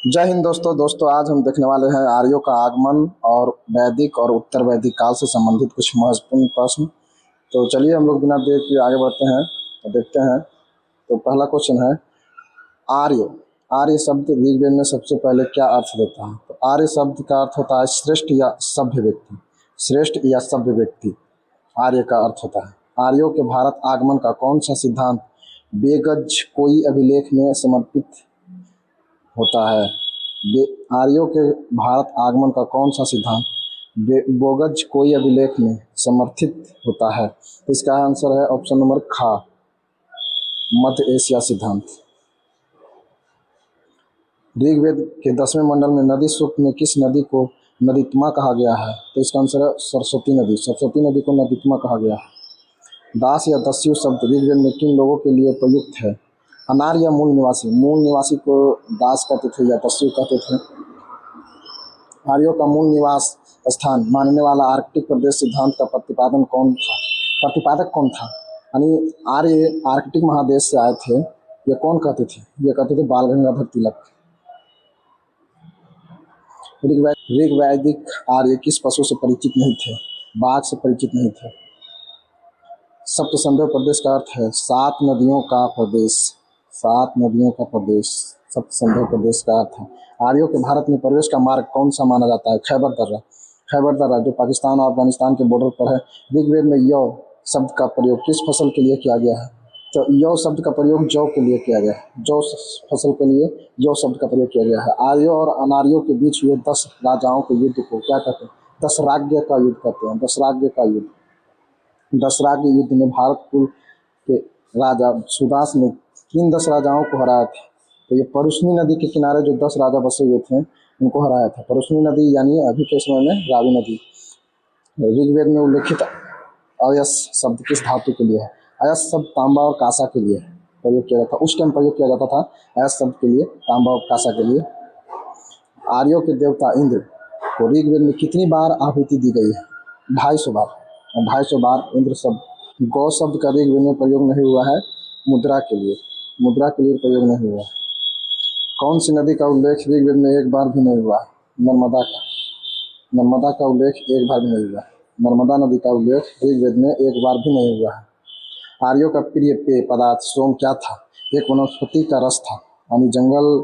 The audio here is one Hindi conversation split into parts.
जय हिंद दोस्तों आज हम देखने वाले हैं आर्यों का आगमन और वैदिक और उत्तर वैदिक काल से संबंधित कुछ महत्वपूर्ण प्रश्न। तो चलिए हम लोग बिना देर के आगे बढ़ते हैं तो देखते हैं। तो पहला क्वेश्चन है आर्य। आर्य शब्द ऋग्वेद में सबसे पहले क्या अर्थ देता है? तो आर्य शब्द का अर्थ होता है श्रेष्ठ या सभ्य व्यक्ति। श्रेष्ठ या सभ्य व्यक्ति आर्य का अर्थ होता है। आर्यों के भारत आगमन का कौन सा सिद्धांत बेगज कोई अभिलेख में समर्पित होता है? आर्यों के भारत आगमन का कौन सा सिद्धांत बोगज कोई अभिलेख में समर्थित होता है? इसका आंसर है ऑप्शन नंबर खा, मध्य एशिया सिद्धांत। ऋग्वेद के 10वें मंडल में नदी सूक्त में किस नदी को नदीत्मा कहा गया है? तो इसका आंसर है सरस्वती नदी। सरस्वती नदी को नदीत्मा कहा गया है। दास या दस्यु शब्द ऋग्वेद में किन लोगों के लिए प्रयुक्त है? अनार या मूल निवासी। मूल निवासी को दास कहते थे या दस्यु कहते थे। आर्यों का मूल निवास स्थान मानने वाला आर्कटिक प्रदेश सिद्धांत का प्रतिपादक कौन था? यानी आर्य आर्कटिक महादेश से आए थे, ये कौन कहते थे? ये कहते थे बाल गंगाधर तिलक। ऋग्वैदिक आर्य किस पशु से परिचित नहीं थे? बाघ से परिचित नहीं थे। सप्तसंधव प्रदेश का अर्थ है 7 नदियों का प्रदेश। 7 नदियों का प्रदेश सप्तसंधव प्रदेश का अर्थ है। आर्यों के भारत में प्रवेश का मार्ग कौन सा माना जाता है? खैबर दर्रा। खैबर दर्रा जो पाकिस्तान और अफगानिस्तान के बॉर्डर पर है। ऋग्वेद में यौ शब्द का प्रयोग किस फसल के लिए किया गया है? तो यौ शब्द का प्रयोग जौ के लिए किया गया है। जौ फसल के लिए यौ शब्द का प्रयोग किया गया है। आर्यों और अनार्यों के बीच हुए 10 राजाओं के युद्ध को क्या कहते हैं? दशराज्य का युद्ध कहते हैं। दशराज्य का युद्ध। दशराज्य युद्ध में भारत कुल के राजा सुदास ने किन 10 राजाओं को हराया था? तो ये परुष्णी नदी के किनारे जो 10 राजा बसे हुए थे उनको हराया था। परुष्णी नदी यानी अभी के समय में रावी नदी। ऋग्वेद में उल्लेखित अयस शब्द किस धातु के लिए है? अयस शब्द तांबा और कांसा के लिए प्रयोग किया जाता था। उस टाइम प्रयोग किया जाता था अयस शब्द के लिए, तांबा और कांसा के लिए। आर्यों के देवता इंद्र को ऋग्वेद में कितनी बार आहुति दी गई है? 250 बार। 250 बार इंद्र शब्द। गौ शब्द का ऋग्वेद में प्रयोग नहीं हुआ है मुद्रा के लिए। मुद्रा के लिए प्रयोग नहीं हुआ। कौन सी नदी का उल्लेख ऋग्वेद में एक बार भी नहीं हुआ? नर्मदा का। नर्मदा का उल्लेख एक बार भी नहीं हुआ। नर्मदा नदी का उल्लेख ऋग्वेद में एक बार भी नहीं हुआ है। आर्यों का प्रिय पेय पदार्थ सोम क्या था? एक वनस्पति का रस था। यानी जंगल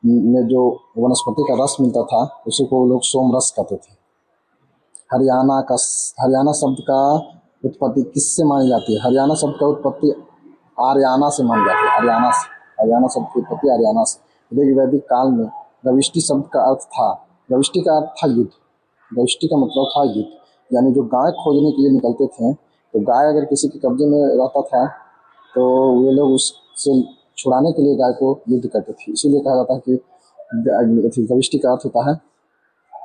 में जो वनस्पति का रस मिलता था उसी को लोग सोम रस कहते थे। हरियाणा शब्द का उत्पत्ति किससे मानी जाती है? हरियाणा शब्द का उत्पत्ति आर्याना से मानी जाती है। हरियाणा शब्द की उत्पत्ति आर्याना से। ऋग्वैदिक काल में गविष्टि शब्द का अर्थ था। गविष्टि का अर्थ था युद्ध। गविष्टि का मतलब था युद्ध। यानी जो गाय खोजने के लिए निकलते थे, तो गाय अगर किसी के कब्जे में रहता था तो वे लोग उससे छुड़ाने के लिए गाय को युद्ध करते थे। इसीलिए कहा जाता है कि गविष्टि का अर्थ होता है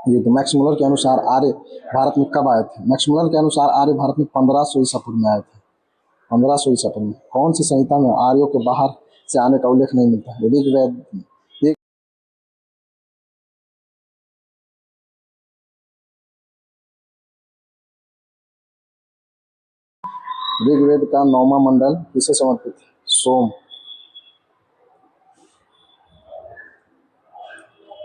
युद्ध। मैक्स मुलर के अनुसार आर्य भारत में कब आए थे? मैक्स मुलर के अनुसार आर्य भारत में 1500 ईसा पूर्व में आए थे। 1500 ईसा पूर्व में। कौन सी संहिता में आर्यों के बाहर से आने का उल्लेख नहीं मिलता है? ऋग्वेद का 9वां मंडल किसे समर्पित है? सोम।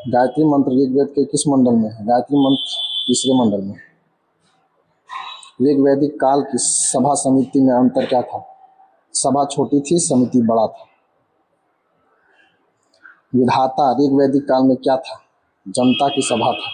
गायत्री मंत्र ऋग्वेद के किस मंडल में है? गायत्री मंत्र 3रे मंडल में। ऋग्वैदिक काल की सभा समिति में अंतर क्या था? सभा छोटी थी, समिति बड़ा था। विधाता ऋग्वैदिक काल में क्या था? जनता की सभा था।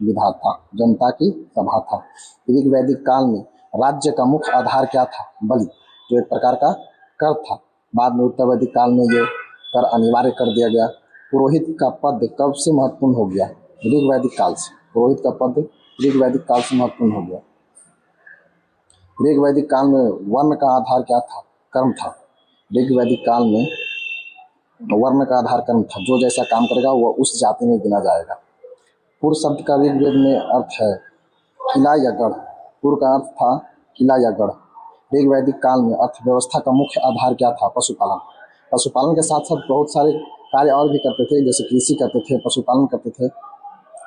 विधाता जनता की सभा था। ऋग्वैदिक काल में राज्य का मुख्य आधार क्या था? बलि, जो एक प्रकार का कर था। बाद में उत्तर वैदिक काल में ये कर अनिवार्य कर दिया गया। पुरोहित का पद कब से महत्वपूर्ण हो गया? ऋग्वैदिक काल से। पुरोहित का पद ऋग्वैदिक काल से महत्वपूर्ण हो गया। ऋग्वैदिक काल में वर्ण का आधार क्या था? कर्म था। ऋग्वैदिक काल में वर्ण का आधार कर्म था। जो जैसा काम करेगा वह उस जाति में गिना जाएगा। पुर शब्द का ऋग्वेद में अर्थ है किला या गढ़। पुर का अर्थ था किला या गढ़। ऋग्वैदिक काल में अर्थव्यवस्था का मुख्य आधार क्या था? पशुपालन। पशुपालन के साथ साथ बहुत सारे कार्य और भी करते थे, जैसे कृषि करते थे, पशुपालन करते थे।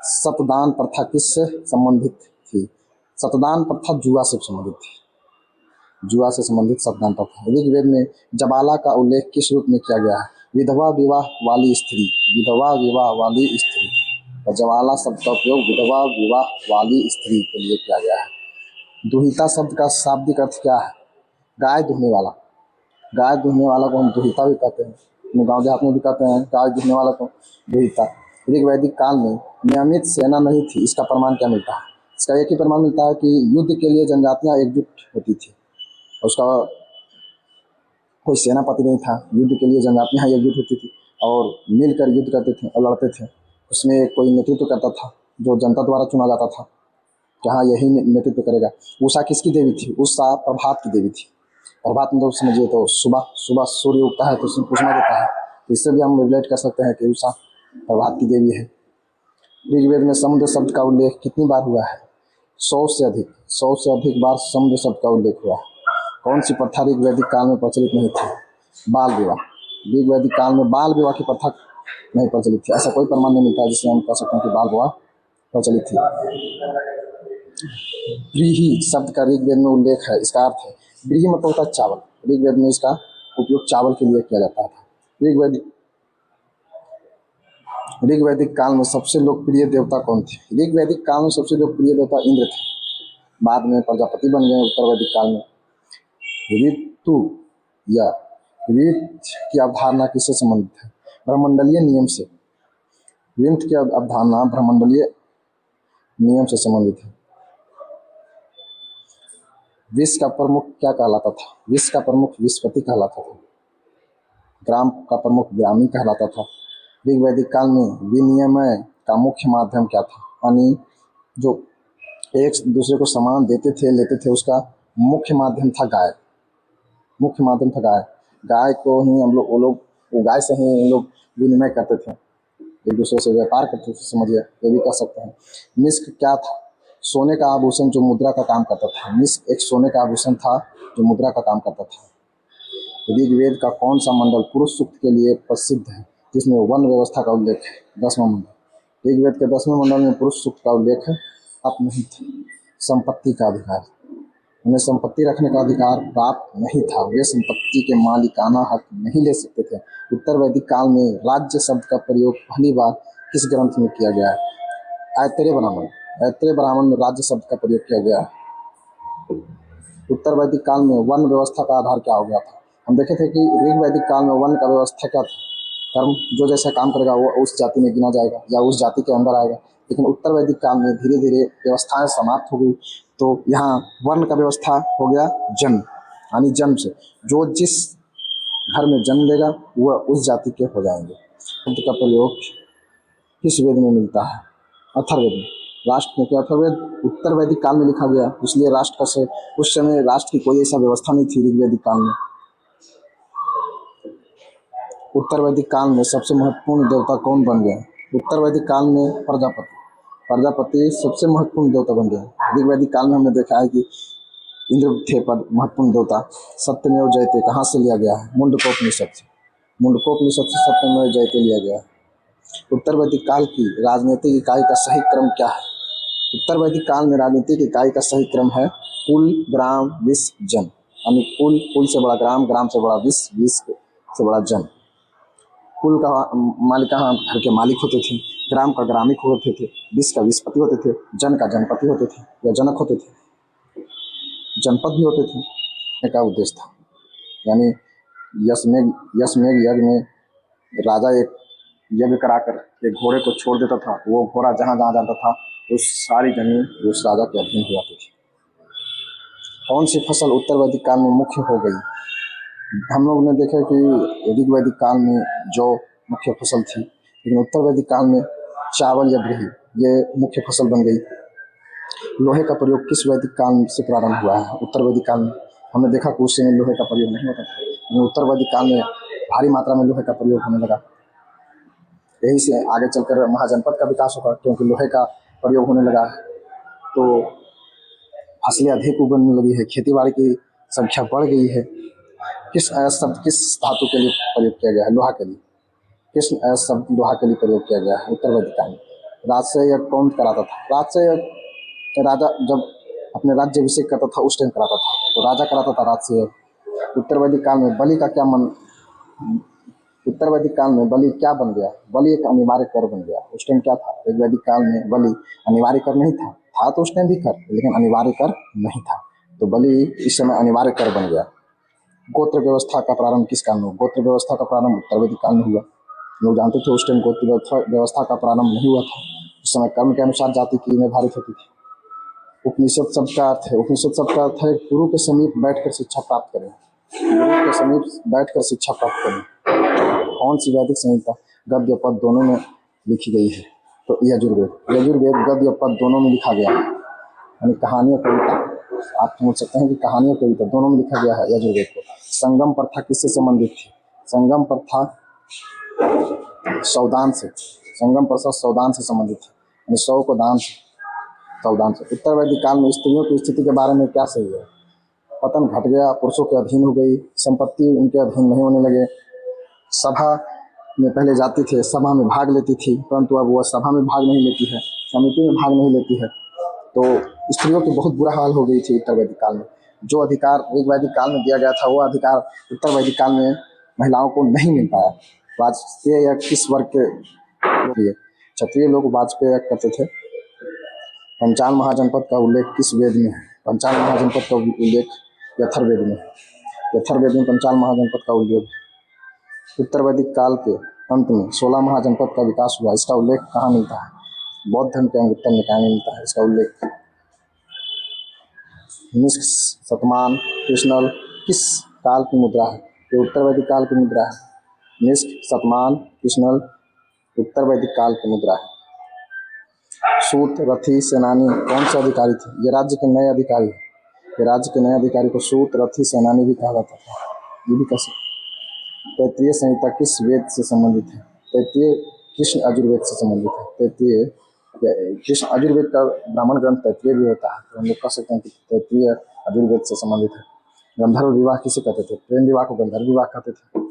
सतदान प्रथा किससे संबंधित थी? सतदान प्रथा जुआ से संबंधित थी। जुआ से संबंधित सतदान प्रथा। ऋग्वेद में जबाला का उल्लेख किस रूप में किया गया है? विधवा विवाह वाली स्त्री, विधवा विवाह वाली स्त्री, और ज्वाला शब्द का उपयोग विधवा विवाह वाली स्त्री के लिए किया गया है। दुहिता शब्द का शाब्दिक अर्थ क्या है? गाय दुहने वाला। गाय दुहने वाला को हम दुहिता भी कहते हैं, अपने गाँव देहात में भी कहते हैं गाय दुहने वाला को दुहिता। ऋग वैदिक काल में नियमित सेना नहीं थी, इसका प्रमाण क्या मिलता है? इसका एक ही प्रमाण मिलता है कि युद्ध के लिए जनजातियां एकजुट होती थी, उसका कोई सेनापति नहीं था। युद्ध के लिए जनजातियां एकजुट होती थी और मिलकर युद्ध करते थे और लड़ते थे। उसमें कोई नेतृत्व करता था जो जनता द्वारा चुना जाता था कि हाँ यही नेतृत्व करेगा। उषा किसकी देवी थी? उषा प्रभात की देवी थी। प्रभात मतलब समझिए तो सुबह, सुबह सूर्य उगता है तो उसमें कुसुमा देता है, तो इससे भी हम रिलेट कर सकते हैं कि उषा प्रभात की देवी है। ऋग्वेद में समुद्र शब्द का उल्लेख कितनी बार हुआ है? 100 से अधिक बार समुद्र शब्द का उल्लेख हुआ है। कौन सी प्रथा ऋग्वैदिक काल में प्रचलित नहीं थी? बाल विवाह। ऋग्वैदिक काल में बाल विवाह की प्रथा नहीं प्रचलित थी। ऐसा कोई प्रमाण नहीं मिलता जिससे हम कह सकते हैं कि बाल विवाह प्रचलित थी। व्रीहि शब्द का ऋग्वेद में उल्लेख है, इसका अर्थ है व्रीहि मतलब होता है चावल। ऋग्वेद में इसका उपयोग चावल के लिए किया जाता था। ऋग्वैदिक काल में सबसे लोकप्रिय देवता कौन थे? ऋग्वैदिक काल में सबसे लोकप्रिय देवता इंद्र थे, बाद में प्रजापति बन गए उत्तर वैदिक काल में। ऋतु या ऋत की अवधारणा किससे संबंधित है? ब्रह्मंडलीय नियम से। ऋत की अवधारणा ब्रह्मंडलीय नियम से संबंधित है। विश्व का प्रमुख क्या कहलाता था? विश्व का प्रमुख विश्वपति कहलाता था। ग्राम का प्रमुख ग्रामी कहलाता था। ऋग्वैदिक काल में विनिमय का मुख्य माध्यम क्या था? यानी जो एक दूसरे को सामान देते थे लेते थे, उसका मुख्य माध्यम था गाय। मुख्य माध्यम था गाय। गाय को ही हम लोग गाय से ही हम लोग विनिमय करते थे, एक दूसरे से व्यापार करते थे, समझिए, ये भी कह सकते हैं। मिस्क क्या था? सोने का आभूषण जो मुद्रा का काम करता था। मिस्क एक सोने का आभूषण था जो मुद्रा का काम करता था। ऋग्वेद का कौन सा मंडल पुरुष सूक्त के लिए प्रसिद्ध है, जिसमें वन व्यवस्था का उल्लेख है? 10वां मंडल। ऋग्वेद के 10वें मंडल में पुरुष सूक्त का उल्लेख है। आप नहीं था। संपत्ति का अधिकार, उन्हें संपत्ति रखने का अधिकार प्राप्त नहीं था, वे संपत्ति के मालिकाना हक नहीं ले सकते थे। उत्तर वैदिक काल में राज्य शब्द का प्रयोग पहली बार किस ग्रंथ में किया गया है? ऐतरेय ब्राह्मण। ऐतरेय ब्राह्मण में राज्य शब्द का प्रयोग किया गया है। उत्तर वैदिक काल में वन व्यवस्था का आधार क्या हो गया था? हम देखे थे कि ऋग वैदिक काल में वन का व्यवस्था क्या था? कर्म, जो जैसा काम करेगा वो उस जाति में गिना जाएगा या उस जाति के अंदर आएगा। लेकिन उत्तर वैदिक काल में धीरे धीरे व्यवस्थाएं समाप्त हो गई, तो यहाँ वर्ण का व्यवस्था हो गया जन्म, यानी जन्म से जो जिस घर में जन्म लेगा वह उस जाति के हो जाएंगे। शब्द का प्रयोग किस वेद में मिलता है? अथर्ववेद में। राष्ट्र, क्योंकि अथर्ववेद उत्तर वैदिक काल में लिखा गया, इसलिए राष्ट्र का से उस समय राष्ट्र की कोई ऐसा व्यवस्था नहीं थी ऋग्वैदिक काल में। उत्तर वैदिक काल में सबसे महत्वपूर्ण देवता कौन बन गए? उत्तर वैदिक काल में प्रजापति। प्रजापति सबसे महत्वपूर्ण देवता बन गए। ऋग्वैदिक काल में हमने देखा है कि इंद्र थे पर महत्वपूर्ण देवता। सत्यमेव जयते कहाँ से लिया गया है? मुंडकोपनिषद से। मुंडकोपनिषद से सत्यमेव जयते लिया गया है। उत्तर वैदिक काल की राजनीतिक इकाई का सही क्रम क्या है? उत्तर वैदिक काल में राजनीतिक इकाई का सही क्रम है कुल, ग्राम, विश्व, जन। यानी कुल से बड़ा ग्राम, ग्राम से बड़ा विश्व, विश्व से बड़ा जन। कुल का मालिकाना घर के मालिक होते थे, ग्राम का ग्रामिक होते थे, विश्व का विश्वपति होते थे, जन का जनपति होते थे या जनक होते थे, जनपद भी होते थे। का उद्देश्य था, यानी यशमेघ यज्ञ में राजा एक यज्ञ कराकर एक घोड़े को छोड़ देता था, वो घोड़ा जहाँ जहाँ जाता था उस सारी जमीन उस राजा के अधीन हो जाती थी। कौन सी फसल उत्तर वैदिक काल में मुख्य हो गई? हम लोग ने देखा कि ऋग वैदिक काल में जो मुख्य फसल थी, लेकिन उत्तर वैदिक काल में चावल या गेहूं ये मुख्य फसल बन गई। लोहे का प्रयोग किस वैदिक काल से प्रारंभ हुआ है? उत्तर वैदिक काल में। हमने देखा कि उस समय लोहे का प्रयोग नहीं होता था, लेकिन उत्तर वैदिक काल में भारी मात्रा में लोहे का प्रयोग होने लगा। यही से आगे चलकर महाजनपद का विकास होगा, क्योंकि लोहे का प्रयोग होने लगा है तो फसलें अधिक उगने लगी है, खेती बाड़ी की संख्या बढ़ गई है। किस धातु के लिए प्रयोग किया गया है? लोहा के लिए। किस शब्द लोहा के लिए प्रयोग किया गया है उत्तर वैदिक काल में? राजसूय यज्ञ कौन कराता था? राजसूय यज्ञ राजा जब अपने राज्य अभिषेक करता था उस टाइम कराता था, तो राजा कराता था राजसूय यज्ञ। उत्तर वैदिक काल में बलि का क्या उत्तर वैदिक काल में बलि क्या बन गया? बलि एक अनिवार्य कर बन गया। उस टाइम क्या था? ऋग वैदिक काल में बलि अनिवार्य कर नहीं था, था तो उस टाइम भी कर, लेकिन अनिवार्य कर नहीं था। तो बलि इस समय अनिवार्य कर बन गया। गोत्र व्यवस्था का प्रारंभ किस काल में हुआ? गोत्र व्यवस्था का प्रारंभ उत्तर वैदिक काल में हुआ। लोग जानते थे उस टाइम गोत्र व्यवस्था का प्रारंभ नहीं हुआ था। उस समय कर्म के अनुसार जाति की निर्धारित होती थी। उपनिषद शब्द का अर्थ है, उपनिषद शब्द का अर्थ है गुरु के समीप बैठकर शिक्षा प्राप्त करें। गुरु के समीप बैठकर शिक्षा प्राप्त करें। कौन सी वैदिक संहिता गद्य पद दोनों में लिखी गई है? तो यजुर्वेद। यजुर्वेद गद्य पद दोनों में लिखा गया है, यानी कहानी और कविता। आप पूछ सकते हैं कि कहानी और कविता दोनों में लिखा गया है यजुर्वेद को। संगम प्रथा किससे संबंधित थी? संगम प्रथा सौदान से, संगम प्रथा सौदान से संबंधित है, यानी सौ को दान से, सौदान से। उत्तर वैदिक काल में स्त्रियों की स्थिति के बारे में क्या सही है? पतन घट गया, पुरुषों के अधीन हो गई, संपत्ति उनके अधीन नहीं होने लगे, सभा में पहले जाती थी, सभा में भाग लेती थी, परंतु अब वह सभा में भाग नहीं लेती है, समिति में भाग नहीं लेती है। तो स्त्रियों की बहुत बुरा हाल हो गई थी उत्तर वैदिक काल में। जो अधिकार ऋग वैदिक काल में दिया गया था, वो अधिकार उत्तर वैदिक काल में महिलाओं को नहीं मिल पाया। वाजपेयी या किस वर्ग के क्षत्रिय लोग वाजपेयी करते थे। पंचाल महाजनपद का उल्लेख किस वेद में है? पंचाल महाजनपद का उल्लेख यथर्वेद में है। यथर्वेद में पंचाल महाजनपद का उल्लेख है। उत्तर वैदिक काल के अंत में 16 महाजनपद का विकास हुआ। इसका उल्लेख कहाँ मिलता है? बौद्ध धर्म के अंगुत्तर निकाय में मिलता है इसका उल्लेख। निष्क, शतमान, कृष्णल किस काल की मुद्रा है? ये उत्तर वैदिक काल की मुद्रा है। निष्क, शतमान, कृष्णल उत्तर वैदिक काल की मुद्रा है। सूत, रथी, सेनानी कौन से अधिकारी थे? ये राज्य के नए अधिकारी है। ये राज्य के नए अधिकारी को सूत, रथी, सेनानी भी कहा जाता था। ये भी कैसे? तैत्तिरीय संहिता किस वेद से संबंधित है? तैत्तिरीय कृष्ण यजुर्वेद से संबंधित है। तैत्तिरीय कृष्ण यजुर्वेद का ब्राह्मण ग्रंथ तैत्तिरीय भी होता है, तो हम लोग कह सकते हैं कि तैत्तिरीय यजुर्वेद से संबंधित है। गंधर्व विवाह किसे कहते थे? प्रेम विवाह को गंधर्व विवाह कहते थे।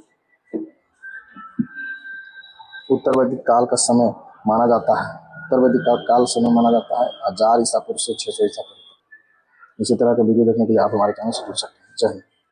उत्तर वैदिक काल का समय माना जाता है, उत्तर वैदिक काल समय माना जाता है 1000 ईसा पूर्व से 600 ईसा पूर्व। इसी तरह का वीडियो देखने के लिए आप हमारे चैनल से जुड़ सकते हैं। जय हिंद।